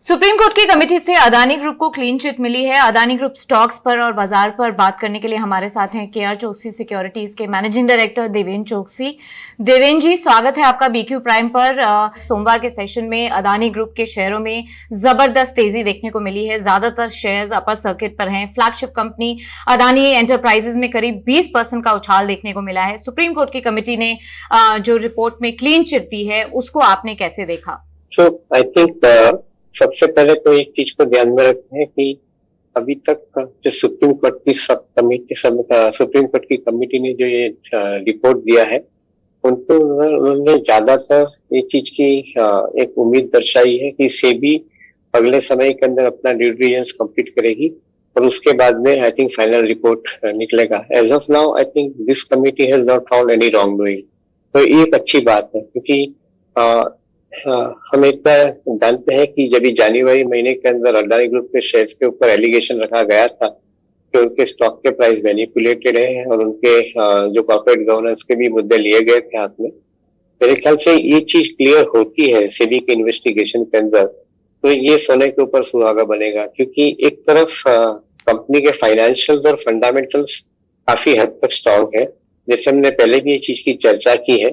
Supreme court की committee से Adani group को क्लीन चिट मिली है। अदानी ग्रुप स्टॉक्स पर और बाजार पर बात करने के लिए हमारे साथ हैं केआर चोकसी सिक्योरिटीज के मैनेजिंग डायरेक्टर देवेन चोकसी। देवेन जी, स्वागत है आपका बीक्यू प्राइम पर। सोमवार के सेशन में अदानी ग्रुप के शेयरों में जबरदस्त तेजी देखने को मिली है। ज्यादातर शेयर्स अपर सर्किट पर हैं। फ्लैगशिप कंपनी अदानी एंटरप्राइजेज में करीब 20% का उछाल देखने को मिला है। सुप्रीम कोर्ट की कमेटी ने जो रिपोर्ट में क्लीन चिट दी है उसको आपने कैसे देखा? आई थिंक सबसे पहले तो एक चीज को ध्यान में रखते हैं कि अभी तक जो सुप्रीम कोर्ट की कमेटी ने जो ये रिपोर्ट दिया है उनको उन्होंने ज्यादातर ये चीज की एक उम्मीद दर्शाई है कि सेबी अगले समय के अंदर अपना ड्यू डिलिजेंस कंप्लीट करेगी और उसके बाद में आई थिंक फाइनल रिपोर्ट निकलेगा। As of now I think this committee has not found any wrongdoing, तो ये एक अच्छी बात है क्योंकि हम इतना जानते हैं कि जब जनवरी महीने के अंदर अडानी ग्रुप के शेयर्स के ऊपर एलिगेशन रखा गया था कि उनके स्टॉक के प्राइस मैनिपुलेटेड है और उनके जो कॉर्पोरेट गवर्नेंस के भी मुद्दे लिए गए थे हाथ में। मेरे ख्याल से ये चीज क्लियर होती है सेबी के इन्वेस्टिगेशन के अंदर, तो ये सोने के ऊपर सुहागा बनेगा क्योंकि एक तरफ कंपनी के फाइनेंशियल्स और फंडामेंटल्स काफी हद तक स्ट्रांग है। जैसे हमने पहले भी ये चीज की चर्चा की है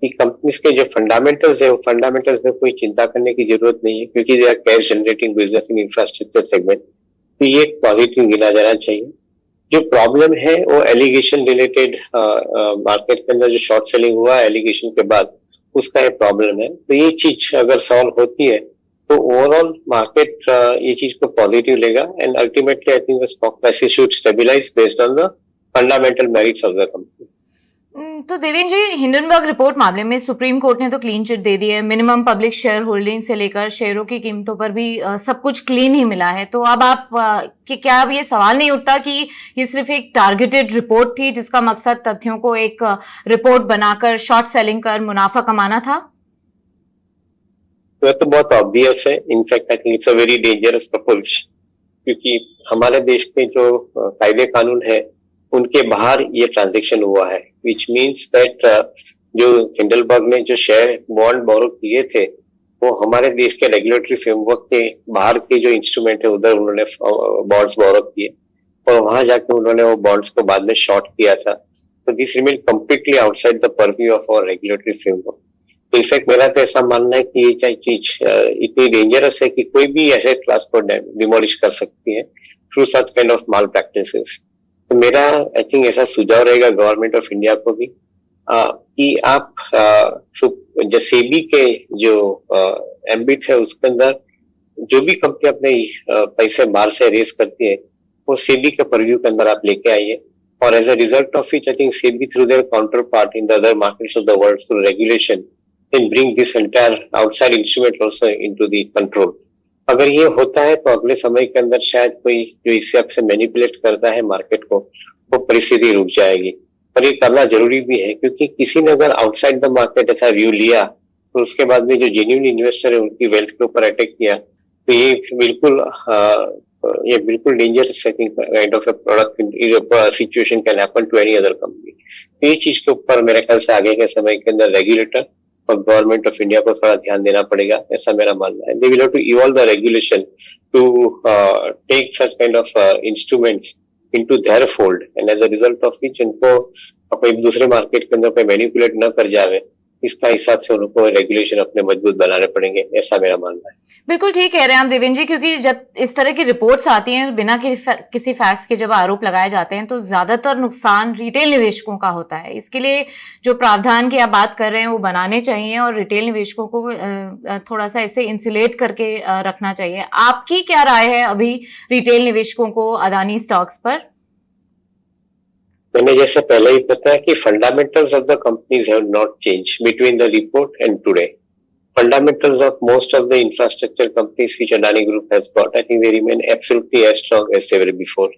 कि कंपनीज के जो फंडामेंटल्स है वो फंडामेंटल्स में कोई चिंता करने की जरूरत नहीं है क्योंकि they are cash generating business in infrastructure segment, तो ये एक पॉजिटिव गिना जाना चाहिए। जो प्रॉब्लम है वो एलिगेशन रिलेटेड मार्केट के अंदर जो शॉर्ट सेलिंग हुआ एलिगेशन के बाद उसका एक प्रॉब्लम है, तो ये चीज अगर सॉल्व होती है तो ओवरऑल मार्केट ये चीज को पॉजिटिव लेगा and ultimately I think stock prices should stabilise based on the fundamental merits of the company. तो देवेन जी, हिंडनबर्ग रिपोर्ट मामले में सुप्रीम कोर्ट ने तो क्लीन चिट दे दी है। मिनिमम पब्लिक शेयर होल्डिंग से लेकर शेयरों की कीमतों पर भी सब कुछ क्लीन ही मिला है। तो अब आप क्या अब ये सवाल नहीं उठता कि ये सिर्फ एक टारगेटेड रिपोर्ट थी जिसका मकसद तथ्यों को एक रिपोर्ट बनाकर शॉर्ट सेलिंग कर मुनाफा कमाना था? तो बहुत ऑब्वियस है। In fact I think it's a very dangerous approach क्योंकि हमारे देश के जो कायदे कानून है उनके बाहर ये ट्रांजैक्शन हुआ है, विच मीन्स दैट जो हिंडनबर्ग ने जो शेयर बॉन्ड बोरो किए थे वो हमारे देश के रेगुलेटरी फ्रेमवर्क के बाहर के जो इंस्ट्रूमेंट है उधर उन्होंने बॉन्ड्स बोरो किए और वहां जाके उन्होंने वो बॉन्ड्स को बाद में शॉर्ट किया था। तो this remain completely outside the purview of our regulatory framework. तो इनफैक्ट मेरा तो ऐसा मानना है कि ये चीज इतनी डेंजरस है कि कोई भी एसेट क्लास को डिमोलिश कर सकती है through such kind of mall practices. तो मेरा आई थिंक ऐसा सुझाव रहेगा गवर्नमेंट ऑफ इंडिया को भी कि आप जो सेबी के जो एम्बिट है उसके अंदर जो भी कंपनी अपने पैसे बाहर से रेस करती है वो सेबी के परव्यू के अंदर आप लेके आइए और as a result of which I think SEBI through their counterpart in the other markets of the world through regulation can bring this entire outside instrument also into the control. अगर ये होता है तो अगले समय के अंदर शायद कोई जो इस हिसाब से मैनिपुलेट करता है मार्केट को वो परिस्थिति रुक जाएगी। और ये करना जरूरी भी है क्योंकि किसी ने अगर आउटसाइड द मार्केट ऐसा व्यू लिया तो उसके बाद में जो जेन्युइन इन्वेस्टर है उनकी वेल्थ के ऊपर अटैक किया तो ये बिल्कुल dangerous I think kind of product situation can happen to any other company. तो ये चीज के ऊपर मेरे ख्याल से आगे के समय के अंदर रेगुलेटर और गवर्नमेंट ऑफ इंडिया को थोड़ा ध्यान देना पड़ेगा, ऐसा मेरा मानना है। They will have to evolve the regulation to take such kind of instruments into their fold and as a result of which उनको कोई दूसरे मार्केट के अंदर कोई मैनिपुलेट न कर जावे, इसका हिसाब से उनको रेगुलेशन अपने मजबूत बनाने पड़ेंगे, ऐसा मेरा मानना है। बिल्कुल ठीक कह रहे हैं आप देवेन जी, क्योंकि जब इस तरह की रिपोर्ट्स आती हैं बिना किसी फैक्ट्स के जब आरोप लगाए जाते हैं तो ज्यादातर नुकसान रिटेल निवेशकों का होता है। इसके लिए जो प्रावधान की आप बात कर रहे हैं वो बनाने चाहिए और रिटेल निवेशकों को थोड़ा सा ऐसे इंसुलेट करके रखना चाहिए। आपकी क्या राय है अभी रिटेल निवेशकों को अदानी स्टॉक्स पर? मैंने जैसे पहले ही बताया कि fundamentals of the companies have not change between the report and today. Fundamentals of most of the infrastructure companies which Adani Group has got, I think they remain absolutely as strong as they were before.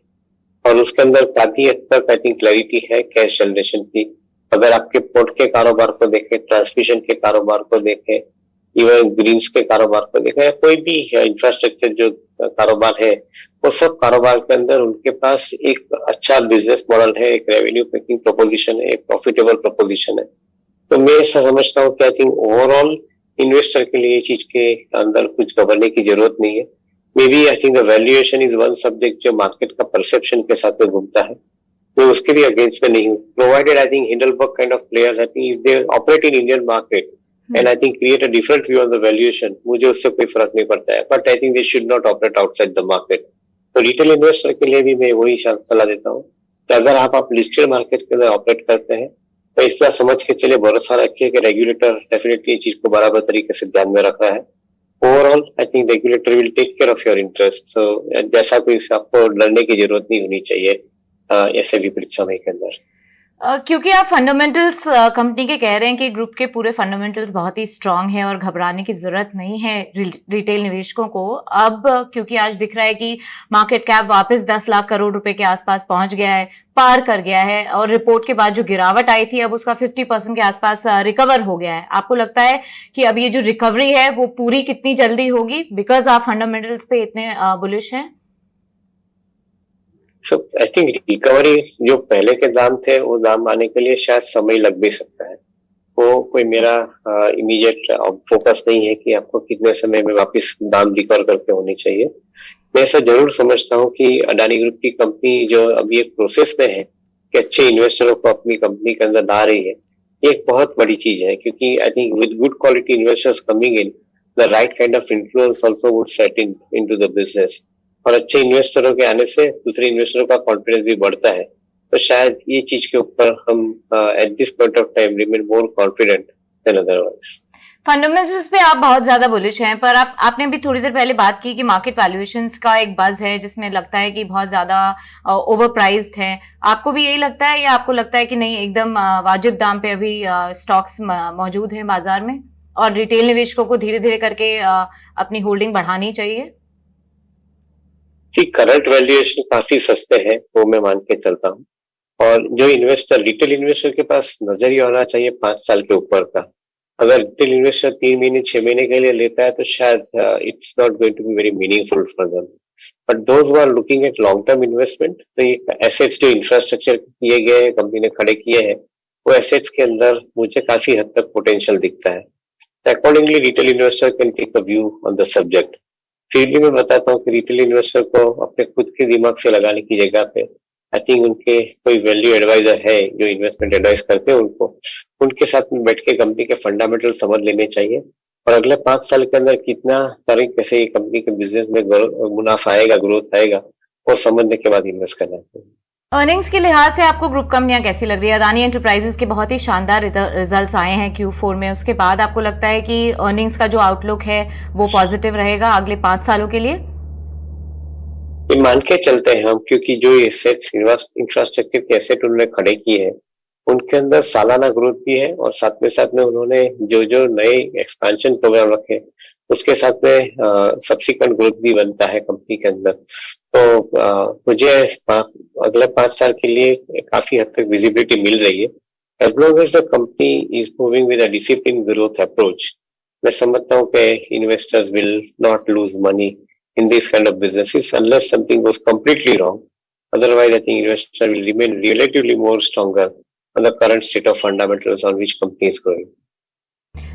और उसके अंदर काफी हद तक I think clarity है cash generation की। अगर आपके पोर्ट के कारोबार को देखें, ट्रांसमिशन के कारोबार को देखें, इवन ग्रीन्स के कारोबार को देखें, कोई भी इंफ्रास्ट्रक्चर जो कारोबार है वो सब कारोबार के अंदर उनके पास एक अच्छा बिजनेस मॉडल है, एक रेवेन्यू मेकिंग प्रोपोजिशन है, एक प्रॉफिटेबल प्रोपोजिशन है। तो मैं ऐसा समझता हूँ कि आई थिंक ओवरऑल इन्वेस्टर के लिए ये चीज के अंदर कुछ घबराने की जरूरत नहीं है। Maybe I think the valuation is one subject जो मार्केट का परसेप्शन के साथ में घूमता है, मैं उसके भी अगेंस्ट में नहीं हूँ। Provided I think Hindenburg kind of players I think if they operate in Indian market and I think create a different view on the valuation, मुझे उससे कोई फर्क नहीं पड़ता है, but I think they should not operate outside the market. तो retail investor के लिए भी मैं वही सलाह देता हूँ कि अगर आप लिस्टेड मार्केट के अंदर ऑपरेट करते हैं तो इसका समझ के चलिए, भरोसा रखिए कि रेगुलेटर डेफिनेटली चीज को बराबर तरीके से ध्यान में रख रहा है। Overall I think regulator will take care of your interest, so जैसा कोई आपको डरने की जरूरत नहीं होनी चाहिए ऐसे विपरीत समय के अंदर। क्योंकि आप फंडामेंटल्स कंपनी के कह रहे हैं कि ग्रुप के पूरे फंडामेंटल्स बहुत ही स्ट्रांग हैं और घबराने की जरूरत नहीं है रिटेल निवेशकों को। अब क्योंकि आज दिख रहा है कि मार्केट कैप वापस 10 लाख करोड़ रुपए के आसपास पहुंच गया है, पार कर गया है, और रिपोर्ट के बाद जो गिरावट आई थी अब उसका 50% के आसपास रिकवर हो गया है। आपको लगता है कि अब ये जो रिकवरी है वो पूरी कितनी जल्दी होगी, बिकॉज आप फंडामेंटल्स पे इतने बुलिश हैं? सो आई थिंक रिकवरी जो पहले के दाम थे वो दाम आने के लिए शायद समय लग भी सकता है। वो कोई मेरा इमीडिएट फोकस नहीं है कि आपको कितने समय में वापस दाम रिकवर करके होने चाहिए। मैं ऐसा जरूर समझता हूँ कि अडानी ग्रुप की कंपनी जो अभी एक प्रोसेस में है कि अच्छे इन्वेस्टरों को अपनी कंपनी के अंदर ला रही है, ये एक बहुत बड़ी चीज है, क्योंकि I think with good quality investors coming in, the right kind of influence also would set into the business, और अच्छे इन्वेस्टरों के आने से दूसरे इन्वेस्टरों का कॉन्फिडेंस भी बढ़ता है। तो शायद ये चीज के ऊपर हम at this point of time remain more confident than otherwise. Fundamentals पे आप बहुत ज्यादा बुलिश हैं, पर आपने भी थोड़ी देर पहले बात की कि मार्केट वैल्यूएशंस का एक बज है जिसमें लगता है कि बहुत ज्यादा ओवर प्राइस्ड है। आपको भी यही लगता है या आपको लगता है कि नहीं, एकदम वाजिब दाम पे अभी स्टॉक्स मौजूद हैं बाजार में और रिटेल निवेशकों को धीरे धीरे करके अपनी होल्डिंग बढ़ानी चाहिए? कि करंट वैल्यूएशन काफी सस्ते हैं, वो मैं मान के चलता हूँ। और जो इन्वेस्टर, रिटेल इन्वेस्टर के पास नजर ही होना चाहिए 5 साल के ऊपर का। अगर रिटेल इन्वेस्टर 3 महीने 6 महीने के लिए लेता है तो शायद it's not going to be very meaningful for them, but those who are looking at long term investment, तो ये एसेट्स जो इंफ्रास्ट्रक्चर किए गए हैं, कंपनी ने खड़े किए हैं, वो एसेट्स के अंदर मुझे काफी हद तक पोटेंशियल दिखता है। Accordingly retail investor can take a view on the subject. फिर भी मैं बताता हूँ कि रिटेल इन्वेस्टर को अपने खुद के दिमाग से लगाने की जगह पे आई थिंक उनके कोई वैल्यू एडवाइजर है जो इन्वेस्टमेंट एडवाइस करते हैं, उनके साथ में बैठ के कंपनी के फंडामेंटल समझ लेने चाहिए, और अगले 5 साल के अंदर कितना तरीके से ये कंपनी के बिजनेस में मुनाफा आएगा, ग्रोथ आएगा, वो समझने के बाद इन्वेस्ट करना चाहिए। अर्निंग्स के लिहाज से आपको ग्रुप कंपनियां कैसी लग रही है? अदानी एंटरप्राइजेस के बहुत ही शानदार रिजल्ट्स आए हैं Q4 में, उसके बाद आपको लगता है कि अर्निंग्स का जो आउटलुक है वो पॉजिटिव रहेगा अगले 5 सालों के लिए? ये मान के चलते हैं हम, क्योंकि जो एसेट्स इंफ्रास्ट्रक्चर के एसेट उन्होंने खड़े किए हैं उनके अंदर सालाना ग्रोथ भी है, और साथ में उन्होंने जो जो नए एक्सपेंशन प्रोग्राम रखे उसके साथ में सब्सिक्वेंट ग्रोथ भी बनता है कंपनी के अंदर। तो मुझे अगले 5 साल के लिए काफी हद तक विजिबिलिटी मिल रही है। As long as the company is moving with a discipline growth approach, मैं समझता हूँ कि investors will not lose money in these kind of businesses unless something goes completely wrong. Otherwise, I think investor will remain relatively more stronger on the current state of fundamentals on which company is growing.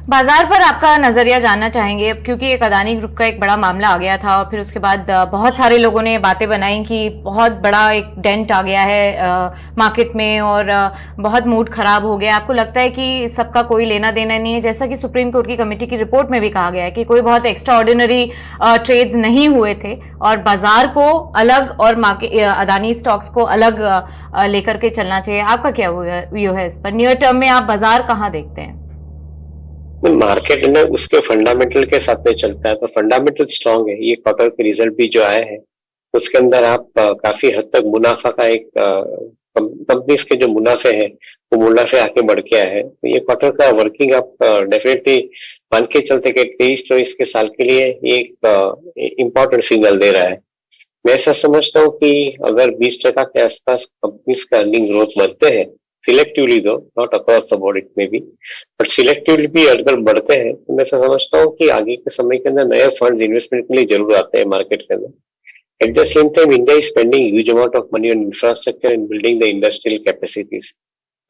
बाजार पर आपका नजरिया जानना चाहेंगे, क्योंकि एक Adani group का एक बड़ा मामला आ गया था और फिर उसके बाद बहुत सारे लोगों ने बातें बनाई कि बहुत बड़ा एक डेंट आ गया है मार्केट में और बहुत मूड खराब हो गया। आपको लगता है कि सबका कोई लेना देना नहीं है, जैसा कि सुप्रीम कोर्ट की कमेटी की रिपोर्ट में भी कहा गया है कि कोई बहुत एक्स्ट्रा ऑर्डिनरी ट्रेड्स नहीं हुए थे और बाजार को अलग और अदानी स्टॉक्स को अलग लेकर के चलना चाहिए? आपका क्या व्यू है इस पर? नियर टर्म में आप बाजार कहाँ देखते हैं? मार्केट में उसके फंडामेंटल के साथ में चलता है, तो फंडामेंटल स्ट्रांग है। ये क्वार्टर के रिजल्ट भी जो आए हैं उसके अंदर आप काफी हद तक मुनाफा का एक कंपनीज के जो मुनाफे हैं वो मुनाफे आके बढ़ के आए हैं। तो ये क्वार्टर का वर्किंग आप डेफिनेटली मान के चलते कि 23-24 के साल के लिए ये एक इम्पोर्टेंट सिग्नल दे रहा है। मैं ऐसा समझता हूँ कि अगर 20% के आसपास कंपनीज का अर्निंग ग्रोथ बढ़ते हैं, सिलेक्टिवली दो, not across the board it में बी, बट सिलेक्टिवली भी अगर बढ़ते हैं, तो मैं ऐसा समझता हूँ कि आगे के समय के अंदर नए फंड्स इन्वेस्टमेंट के लिए जरूर आते हैं मार्केट के अंदर। At the same time India is spending huge amount of money on infrastructure and building the industrial capacities.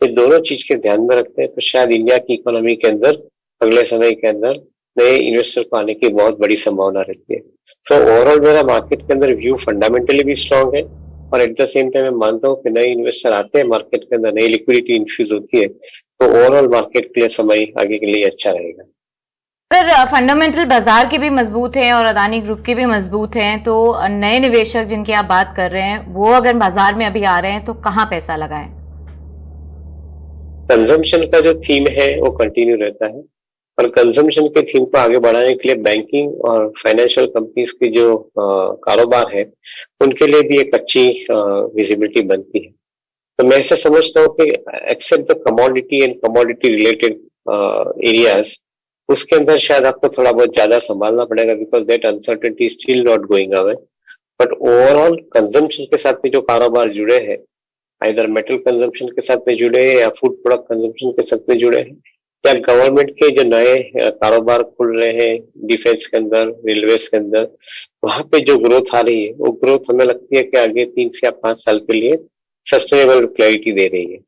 ये दोनों चीज के ध्यान में रखते हैं तो शायद इंडिया की इकोनॉमी के अंदर अगले समय के अंदर नए इन्वेस्टर को आने की बहुत बड़ी संभावना रहती है। तो ओवरऑल मेरा मार्केट के अंदर व्यू फंडामेंटली भी स्ट्रांग है, और एट द सेम टाइम मैं मानता हूँ कि नए इन्वेस्टर आते हैं मार्केट के अंदर, नई लिक्विडिटी इन्फ्यूज होती है, तो ओवरऑल मार्केट के लिए समय आगे के लिए अच्छा रहेगा। अगर फंडामेंटल बाजार के भी मजबूत हैं और अदानी ग्रुप के भी मजबूत हैं, तो नए निवेशक जिनकी आप बात कर रहे हैं वो अगर बाजार में अभी आ रहे हैं तो कहाँ पैसा लगाएं? कंजम्पशन का जो थीम है वो कंटिन्यू रहता है, और कंजम्पशन के थीम को आगे बढ़ाने के लिए बैंकिंग और फाइनेंशियल कंपनीज के जो कारोबार है उनके लिए भी एक अच्छी विजिबिलिटी बनती है। तो मैं ऐसा समझता हूँ कि except the commodity and commodity related areas, उसके अंदर शायद आपको थोड़ा बहुत ज्यादा संभालना पड़ेगा, because that uncertainty still not going away. But overall consumption के साथ में जो कारोबार जुड़े हैं, आइदर मेटल कंजम्पशन के साथ में जुड़े हैं या फूड प्रोडक्ट कंजम्पशन के साथ में जुड़े हैं, या गवर्नमेंट के जो नए कारोबार खुल रहे हैं डिफेंस के अंदर, रेलवेज के अंदर, वहां पे जो ग्रोथ आ रही है वो ग्रोथ हमें लगती है कि आगे 3 से 5 साल के लिए सस्टेनेबल क्लैरिटी दे रही है।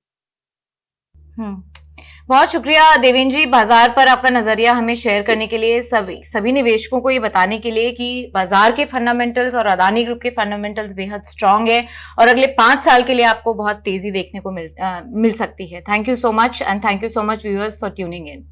बहुत शुक्रिया देवेंद्र जी, बाजार पर आपका नजरिया हमें शेयर करने के लिए, सभी निवेशकों को ये बताने के लिए कि बाजार के फंडामेंटल्स और अदानी ग्रुप के फंडामेंटल्स बेहद स्ट्रांग है और अगले 5 साल के लिए आपको बहुत तेजी देखने को मिल सकती है। Thank you so much, and thank you so much viewers for tuning in.